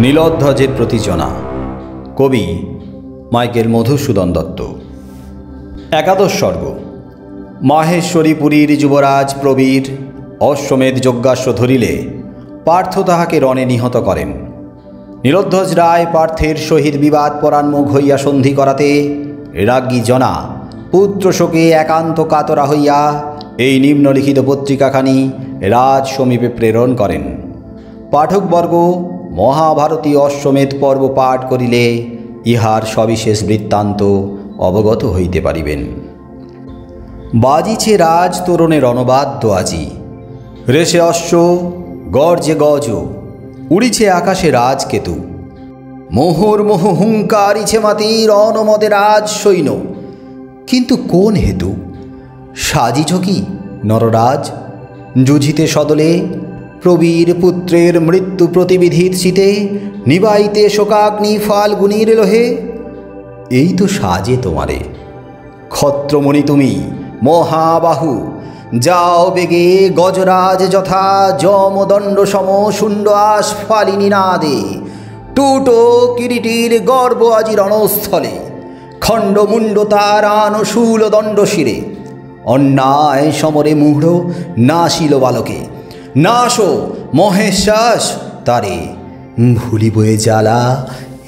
নীলধ্বজের প্রতিচনা। কবি মাইকেল মধুসূদন দত্ত। একাদশ সর্গ। মাহেশ্বরীপুরীর যুবরাজ প্রবীর অশ্বমেধ যজ্ঞাশ্ব ধরিলে পার্থ তাহাকে রণে নিহত করেন। নীলধ্বজ রায় পার্থের সহিত বিবাদ পরান্মুখ হইয়া সন্ধি করাতে রাজ্ঞী জনা পুত্র শোকে একান্ত কাতরা হইয়া এই নিম্নলিখিত পত্রিকাখানি রাজ সমীপে প্রেরণ করেন। পাঠকবর্গ মহাভারতী অশ্বমেধ পর্ব পাঠ করিলে ইহার সবিশেষ বৃত্তান্ত অবগত হইতে পারিবেন। বাজিছে রাজ তোরণের রণবাদ্য আজি, রেশে অশ্ব গর্জে গজ, উড়িছে আকাশে রাজকেতু। মোহর্মোহ হুঙ্কারিছে মাতির অনমদে রাজ সৈন্য, কিন্তু কোন হেতু সাজিছ কি নররাজ? যুঝিতে সদলে প্রবীর পুত্রের মৃত্যু প্রতিবিধির শীতে, নিবাইতে শোকাগ্নি ফাল্গুনির লোহে। এই তো সাজে তোমারে ক্ষত্রমণি তুমি মহাবাহু, যাও বেগে গজরাজ যথা যমদণ্ড সম শুণ্ড আস্ফালিনী নাদে। টুটো কিরিটির গর্ব আজি রণস্থলে, খণ্ডমুণ্ড তার আনশূল দণ্ড শিরে। অন্যায় সমরে মূঢ় নাশিল বালকে, নাশো মহেশ্বাস তারে। ভুলিব এ জ্বালা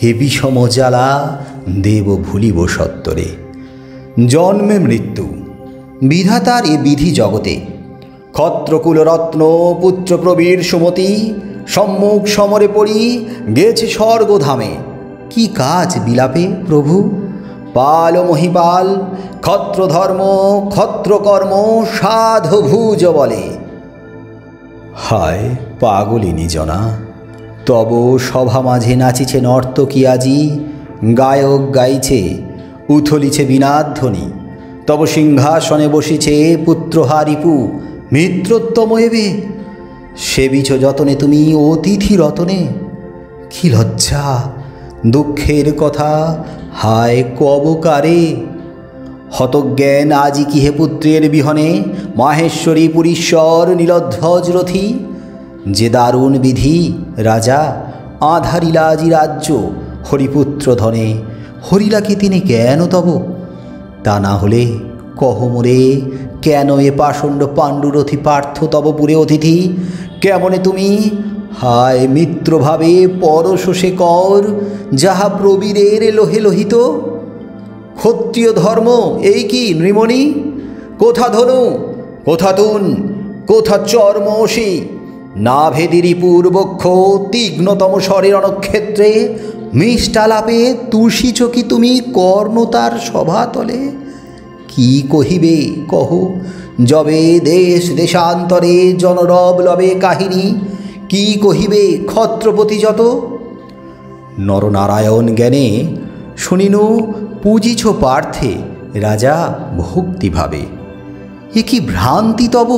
হে বিষম জ্বালা, দেব ভুলিব সত্তরে। জন্মে মৃত্যু বিধাতার এ বিধি জগতে, ক্ষত্রকুল রত্ন পুত্র প্রবীর সুমতি সম্মুখ সমরে পড়ি গেছে স্বর্গধামে। কি কাজ বিলাপে প্রভু? পাল মহিপাল ক্ষত্রধর্ম ক্ষত্রকর্ম সাধভুজ বলে। হায় পাগলিনী জনা, তব সভা মাঝে নাচিছে নর্তকী আজি। গায়ক গাইছে উথলিছে বীণাধ্বনি, তব সিংহাসনে বসিছে পুত্রহা রিপু মিত্রোত্তম এবে। সেবিছ যতনে তুমি অতিথি রতনে, কি লজ্জা দুঃখের কথা হায় কবকারে। হতজ্ঞান আজি কি হে পুত্রের বিহনে, মাহেশ্বরী পুরীশ্বর নীলধ্বজ রথী। যে দারুণ বিধি রাজা আধারিলা আজি রাজ্য, হরিপুত্র ধনে হরিলা কি তিনি জ্ঞান তব? তা না হলে কহ মোরে, কেন এ পাষণ্ড পাণ্ডুরথী পার্থ তবপুরে অতিথি? কেমনে তুমি হায় মিত্রভাবে পরশোষে কর, যাহা প্রবীরের লোহে লোহিত। ক্ষত্রিয় ধর্ম এই কি নৃমণি? কোথা ধনু কোথা তুন কোথা চর্মশী, না ভেদিরি পূর্বক্ষ তীক্ষ্ণতম স্বরের অনক্ষেত্রে। মিষ্টালাপে তুষিছ কি তুমি কর্ণ তার সভাতলে? কি কহিবে কহ, যবে দেশ দেশান্তরে জনরব লবে কাহিনী। কি কহিবে ক্ষত্রপতি যত? নরনারায়ণ জ্ঞানে শুনিনু পূজিছ পার্থে রাজা ভক্তিভাবে। এ কি ভ্রান্তি তব?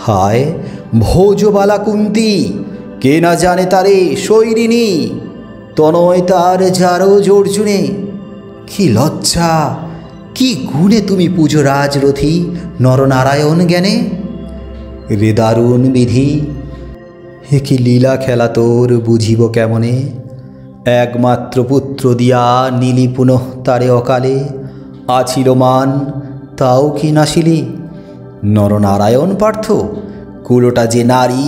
হায় ভোজবালা কুন্তি, কে না জানে তারে শৈরিনী। তনয় তার যারো জর্জুনে, কি লজ্জা কি গুণে তুমি পূজো রাজরথী নরনারায়ণ জ্ঞানে। রে দারুণ বিধি, হে কি লীলা খেলা তোর বুঝিব কেমনে। একমাত্র পুত্র দিয়া নীলি পুনঃ তারে অকালে, আছিল মান তাও কি নাশিলি। নরনারায়ণ পার্থ কুলোটা যে নারী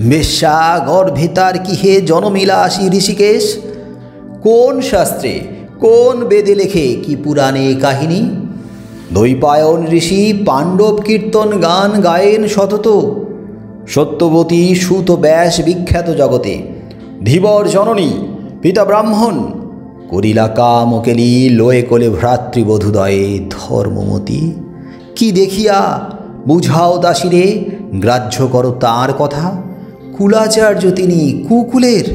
বেশ্যা, গর্ভে তার কি হে জনমিলাসী ঋষিকেশ। কোন শাস্ত্রে কোন বেদে লেখে কি পুরাণে কাহিনী? দ্বৈপায়ন ঋষি পাণ্ডব কীর্তন গান গায়েন সতত। সত্যবতী সুত ব্যাস বিখ্যাত জগতে, ধীবর জননী পিতা ব্রাহ্মণ। করিলা কামকেলি লয়ে কোলে ভ্রাতৃবধূদয়ে ধর্মমতী। কি দেখিয়া বুঝাও দাসীরে, গ্রাহ্য করো তাঁর কথা। কুলাচার্য তিনি কুকুলের,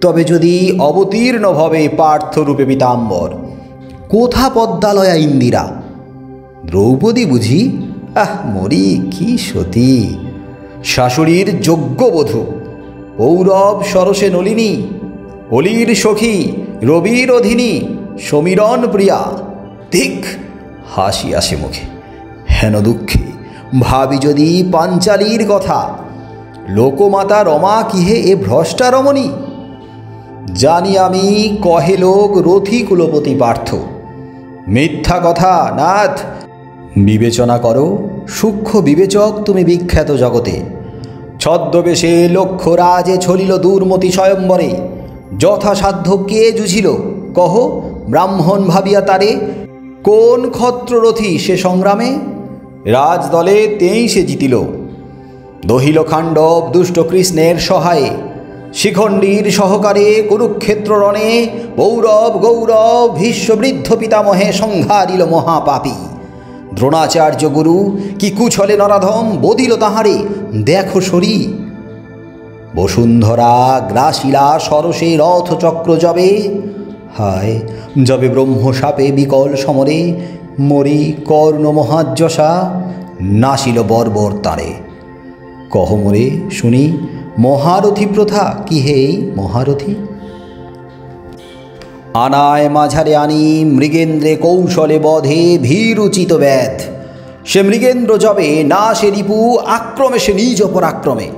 তবে যদি অবতীর্ণ ভবে পার্থরূপে পীতাম্বর। কোথা পদ্মালয়া ইন্দিরা? দ্রৌপদী বুঝি? আহ মরি কি সতী! শাশুড়ির যোগ্যবধূ পৌরব সরসে নলিনী, অলির সখী রবির অধীনী সমীরণ প্রিয়া। দিক হাসি আসে মুখে, হেন দুঃখে ভাবি যদি পাঞ্চালীর কথা। লোকমাতা রমা কিহে এ ভ্রষ্টা রমণী? জানি আমি, কহে লোক রথি কুলপতি পার্থ। মিথ্যা কথা নাথ, বিবেচনা করো, সূক্ষ্ম বিবেচক তুমি বিখ্যাত জগতে। ছদ্মবেশে লক্ষ্য রাজে ছলিল দুর্মতি স্বয়ম্বরে, যথাসাধ্য কে জুঝিল কহ ব্রাহ্মণ ভাবিয়া তারে। কোন ক্ষত্ররথী সে সংগ্রামে, রাজদলে তেই সে জিতিল। দহিল খাণ্ডব দুষ্ট কৃষ্ণের সহায়ে, শিখণ্ডীর সহকারে কুরুক্ষেত্র রণে পৌরব গৌরব ভীষ্মবৃদ্ধ পিতামহে সংহারিল মহাপাপী। দ্রোণাচার্য গুরু কি কুছলে নরাধম বদিল তাহারে দেখো সরি। বসুন্ধরা গ্রাসিলা সরসে রথচক্র যবে, হায় যবে ব্রহ্মসাপে বিকল সমরে মরি কর্ণ মহাযশা নাসিল বর্বর তারে। কহ মোরে শুনি মহারথী প্রথা কি হেই মহারথী। আনায় মাঝারে আনি মৃগেন্দ্রে কৌশলে বধে ভীরুচিত ব্যাধ। সে মৃগেন্দ্র যবে না সে রিপু আক্রমে সে নিজ পরাক্রমে।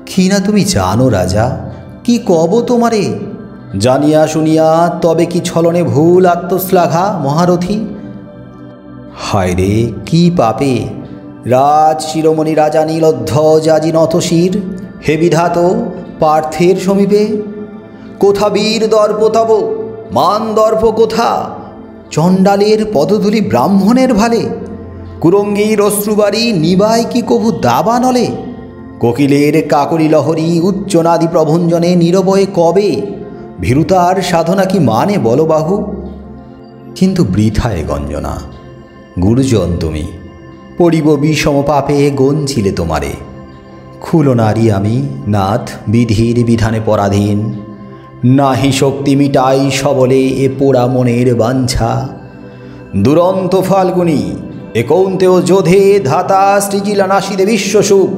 কি না তুমি জানো রাজা, কি কব তোমারে, জানিয়া শুনিয়া তবে কি ছলনে ভুল আত্মশ্লাঘা মহারথী। হায় রে কি পাপে রাজ শিরোমণি রাজা নীলধ্বজ আজি নতশির, হে বিধাত পার্থের সমীপে। কোথা বীর দর্প তব মান দর্প কোথা, চণ্ডালের পদধূলি ব্রাহ্মণের ভালে। কুরঙ্গীর অশ্রুবাড়ি নিবায় কি কভু দাবা নলে, কোকিলের কাকলি লহরী উচ্চনাদি প্রভঞ্জনে নীরবয়ে কবে। ভীরুতার সাধনা কি মানে বলো বাহু, কিন্তু বৃথায় গঞ্জনা। গুরুজন তুমি পড়িব বিষম পাপে গঞ্ছিলে তোমারে। খুলো নারী আমি নাথ বিধির বিধানে পরাধীন, নাহি শক্তি মিটাই সবলে এ পোড়া মনের বাঞ্ছা। দুরন্ত ফাল্গুনি এ কৌন্তেয় যোধে ধাতা সৃজিলা নাসিদে বিশ্বসুখ,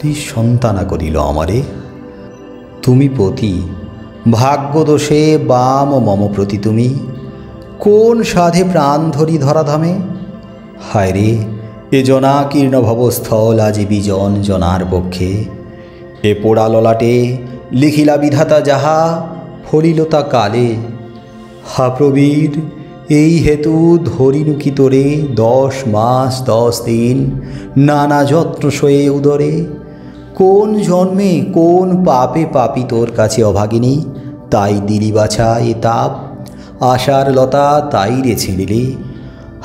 নিঃসন্তানা করিল আমারে। তুমি পতি ভাগ্যদোষে বাম মম প্রতি তুমি, কোন সাধে প্রাণ ধরি ধরাধামে। হায় রে এ জনাকীর্ণ ভবস্থল আজি বিজন জনার পক্ষে। এ পোড়া ললাটে লিখিলা বিধাতা যাহা ফলিল তা কালে। হা প্রবীর এই হেতু ধরিনু কি তোরে 10 মাস 10 দিন নানা যত্ন সয়ে উদরে। কোন জন্মে কোন পাপে পাপি তোর কাছে অভাগিনী, তাই দিলি বাছা এ তাপ আশার লতা তাই রে ছিঁড়িলি।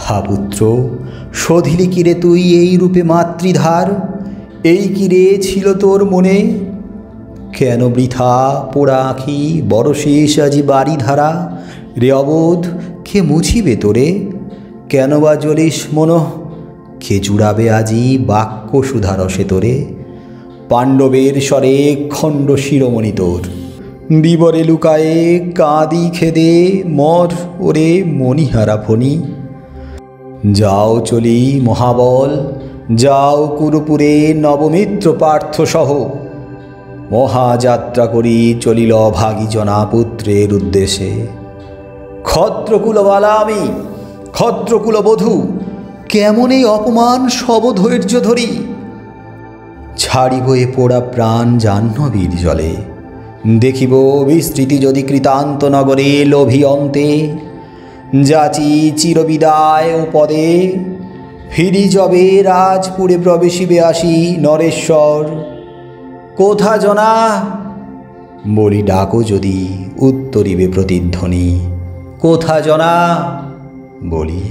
হা পুত্র শোধিলি কিরে তুই এই রূপে মাতৃধার, এই কিরে ছিল তোর মনে। কেন বৃথা পোড়া আঁখি বড় শেষ আজি বাড়ি ধারা, রে অবোধ কে মুছিবে তোরে। কেন বা জ্বলিস মন, কে জুড়াবে আজি বাক্য সুধারসে তোরে। পাণ্ডবের স্বরে খণ্ড শিরোমণি তোর, বিবরে লুকায়ে কাঁদি খেদে মর ওরে মণিহারা ফণি। যাও চলি মহাবল, যাও কুরুপুরে নবমিত্র পার্থ সহ। মহাযাত্রা করি চলিল অভাগী জনাপুত্রের উদ্দেশ্যে। ক্ষত্রকুলবালা আমি, ক্ষত্রকুল বধূ, কেমন এই অপমান সব ধৈর্য ধরি। ছাড়িব এ পোড়া প্রাণ জাহ্নবীর জলে, দেখিব বিস্তৃতি যদি কৃতান্ত নগরে লোভী অন্তে। যাচি চিরবিদায় ও পদে, ফিরি যবে রাজপুরে প্রবেশিবে আসি নরেশ্বর। কোথা জনা বলি ডাকো যদি উত্তরিবে প্রতিধ্বনি, কোথা জনা বলি।